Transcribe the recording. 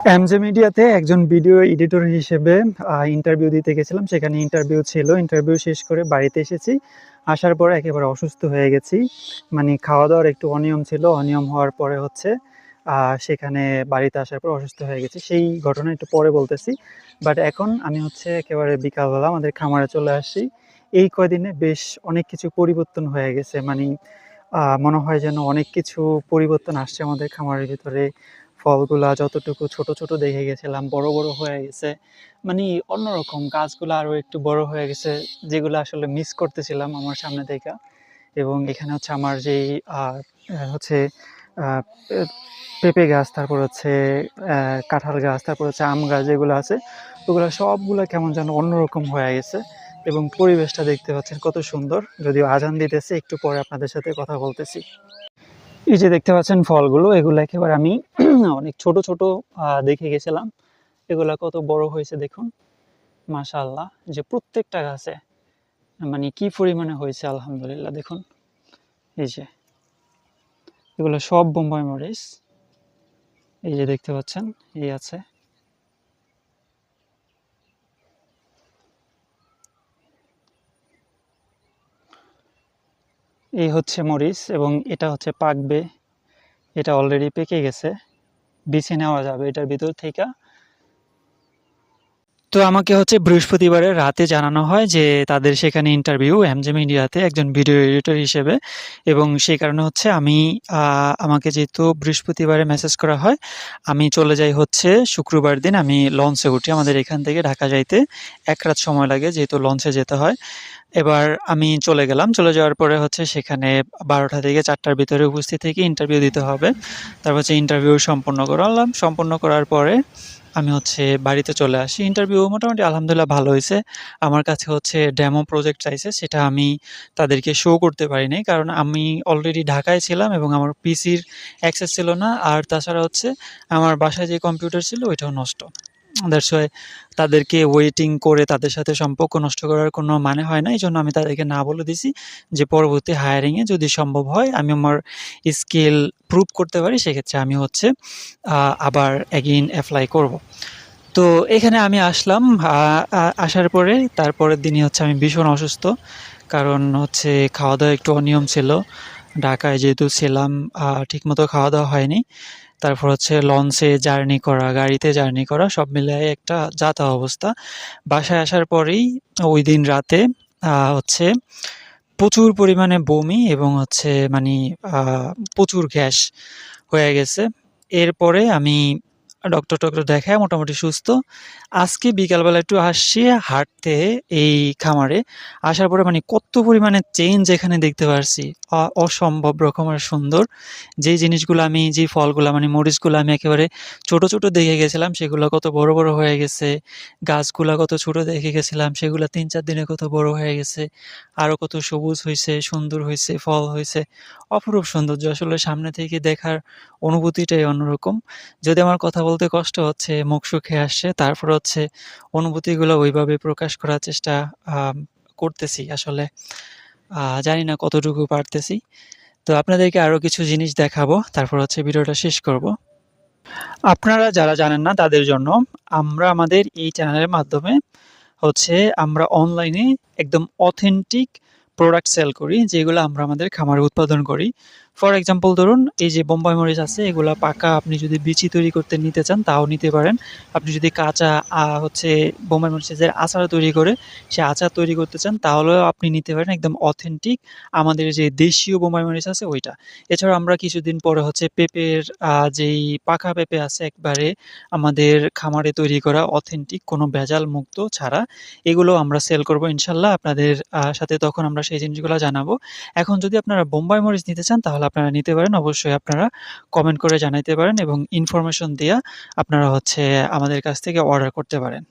এমজে মিডিয়াতে একজন video editor হিসেবে ইন্টারভিউ দিতে গেছিলাম। সেখানে ইন্টারভিউ ছিল। ইন্টারভিউ শেষ করে বাড়িতে এসেছি। আসার পরে একেবারে অসুস্থ হয়ে গেছি। মানে খাওয়া-দাওয়ার একটু অনিয়ম ছিল। অনিয়ম হওয়ার পরে হচ্ছে সেখানে বাড়িতে আসার পর অসুস্থ হয়ে গেছি। সেই ঘটনা একটু পরে বলতেছি। বাট এখন আমি হচ্ছে একেবারে বিকালবেলা আমাদের খামারে চলে আসছি। এই কয়দিনে বেশ অনেক কিছু পরিবর্তন হয়ে গেছে। মানি মনে হয় যেন অনেক কিছু পরিবর্তন আসছে আমাদের খামারের ভিতরে। ফলগুলা যতটুকু ছোট, ছোট দেখে গেছিলাম বড়, বড় হয়ে গেছে। মানি অন্যরকম গাছগুলা আরো একটু বড় হয়ে গেছে, যেগুলো আসলে মিস করতেছিলাম আমার সামনে থেকে। এবং এখানে হচ্ছে আমার যেই আ অ্যা হচ্ছে আ পে পেঁপে গাছ, তারপর হচ্ছে কাঁঠাল গাছ, তারপর হচ্ছে আম গাছ যেগুলো আছে, ওগুলা সবগুলা কেমন যেন অন্যরকম হয়ে গেছে। এবং পরিবেশটা দেখতে পাচ্ছেন কত সুন্দর। যদিও আজান দিতেছে, একটু পরে আপনাদের সাথে কথা বলতেছি। এই যে দেখতে পাচ্ছেন ফলগুলো, এগুলো একেবারে আমি অনেক ছোট, ছোট দেখে গেছিলাম। এগুলা কত বড় হয়েছে দেখুন। মাশাআল্লাহ! যে প্রত্যেকটা গাছে মানে কি পরিমাণে হয়েছে আলহামদুলিল্লাহ দেখুন। এই যে এগুলো সব বোম্বাই মরিচ। এই যে দেখতে পাচ্ছেন, এই আছে। এই হচ্ছে মরিচ এবং এটা হচ্ছে পাকবে। এটা অলরেডি পেকে গেছে। বিছে নেওয়া যাবে এটার ভিতর থেকে। তো আমাকে হচ্ছে বৃহস্পতিবারের রাতে জানানো হয় যে তাদের সেখানে ইন্টারভিউ এমজে মিডিয়াতে একজন ভিডিও এডিটর হিসেবে, এবং সেই কারণে হচ্ছে আমি আমাকে যেহেতু বৃহস্পতিবারে মেসেজ করা হয়, আমি চলে যাই হচ্ছে শুক্রবার দিন। আমি লঞ্চে উঠি। আমাদের এখান থেকে ঢাকা যাইতে ১ রাত সময় লাগে, যেহেতু লঞ্চে যেতে হয়। এবার আমি চলে গেলাম। চলে যাওয়ার পরে হচ্ছে সেখানে ১২টা থেকে ৪টার ভিতরে উপস্থিত থেকে ইন্টারভিউ দিতে হবে। তারপর হচ্ছে ইন্টারভিউ সম্পন্ন করালাম। সম্পন্ন করার পরে আমি হচ্ছে বাড়িতে চলে আসি। ইন্টারভিউ মোটামুটি আলহামদুলিল্লাহ ভালো হইছে। আমার কাছে হচ্ছে ডেমো প্রজেক্ট চাইছে, সেটা আমি তাদেরকে শো করতে পারি নাই। কারণ আমি অলরেডি ঢাকায় ছিলাম এবং আমার পিসির অ্যাক্সেস ছিল না। আর তাছাড়া হচ্ছে আমার বাসায় যে কম্পিউটার ছিল ওইটাও নষ্ট। দ্যাটস ওয়াই তাদেরকে ওয়েটিং করে তাদের সাথে সম্পর্ক নষ্ট করার কোনো মানে হয় না। এজন্য আমি তাদেরকে না বলে দিছি যে পরবর্তী হায়ারিং এ যদি সম্ভব হয়, আমি আমার স্কিল প্রুভ করতে পারি, সেক্ষেত্রে আমি হচ্ছে আ আবার এগেইন এপ্লাই করব। তো এখানে আমি আসলাম। আ আ আসার পরে তারপরের দিনই হচ্ছে আমি ভীষণ অসুস্থ। কারণ হচ্ছে খাওয়া-দাওয়া একটু অনিয়ম ছিল। ঢাকায় যেহেতু ছিলাম ঠিকমতো খাওয়া-দাওয়া হয়নি। তারপর হচ্ছে লঞ্চে জার্নি করা, গাড়িতে জার্নি করা, সব মিলায়ে একটা যা-তা অবস্থা। বাসায় আসার পরেই ঐদিন রাতে হচ্ছে প্রচুর পরিমাণে বমি এবং হচ্ছে মানি আ প্রচুর গ্যাস হয়ে গেছে। এরপরে আমি ডক্টর-টক্টর দেখায় মোটামুটি সুস্থ। আজকে বিকালবেলা একটু আসছি হাঁটতে এই খামারে। আসার পরে মানে কত পরিমাণে চেঞ্জ এখানে দেখতে পারছি। অসম্ভব রকমের সুন্দর। যেই জিনিসগুলো আমি, যেই ফলগুলা মানে মরিচগুলা আমি একেবারে ছোট, ছোট দেখে গেছিলাম, সেগুলা কত বড়, বড় হয়ে গেছে। গাছগুলা কত ছোট দেখে গেছিলাম, সেগুলা ৩-৪ দিনে কত বড় হয়ে গেছে। আরো কত সবুজ হইছে, সুন্দর হইছে, ফল হইছে। অপরূপ সৌন্দর্য। আসলে সামনে থেকে দেখার অনুভূতিটাই অন্যরকম। যদি আমার কথা বলতে কষ্ট হচ্ছে, মুখ শুকিয়ে আসছে, তারপর হচ্ছে অনুভূতিগুলো ওইভাবে প্রকাশ করার চেষ্টা আম করতেছি আসলে। জানি না কতটুকু পারতেছি। তো আপনাদেরকে আরো কিছু জিনিস দেখাবো। তারপর হচ্ছে ভিডিওটা শেষ করব। আপনারা যারা জানেন না তাদের জন্য, আমরা আমাদের এই চ্যানেলের মাধ্যমে হচ্ছে আমরা অনলাইনে একদম অথেন্টিক প্রোডাক্ট সেল করি, যেগুলো আমরা আমাদের খামারে উৎপাদন করি। ফর এক্সাম্পল ধরুন, এই যে বোম্বাই মরিচ আছে, এগুলা পাকা আপনি যদি বিচি তৈরি করতে নিতে চান তাও নিতে পারেন। আপনি যদি কাঁচা হচ্ছে বোম্বাই মরিচের আচার তৈরি করে সে আচার তৈরি করতে চান তাহলেও আপনি নিতে পারেন, একদম অথেন্টিক আমাদের যে দেশীয় বোম্বাই মরিচ আছে ওইটা। এছাড়াও আমরা কিছুদিন পরে হচ্ছে পেঁপের যেই পাকা পেঁপে আছে একবারে আমাদের খামারে তৈরি করা অথেন্টিক, কোনো ভেজাল মুক্ত ছাড়া, এগুলো আমরা সেল করব ইনশাল্লাহ। আপনাদের সাথে তখন আমরা সেই জিনিসগুলো জানাবো। এখন যদি আপনারা বোম্বাই মরিচ নিতে চান তাহলে আপনারা নিতে পারেন। অবশ্যই আপনারা কমেন্ট করে জানাইতে পারেন এবং ইনফরমেশন দিয়া আপনারা হচ্ছে আমাদের কাছ থেকে অর্ডার করতে পারেন।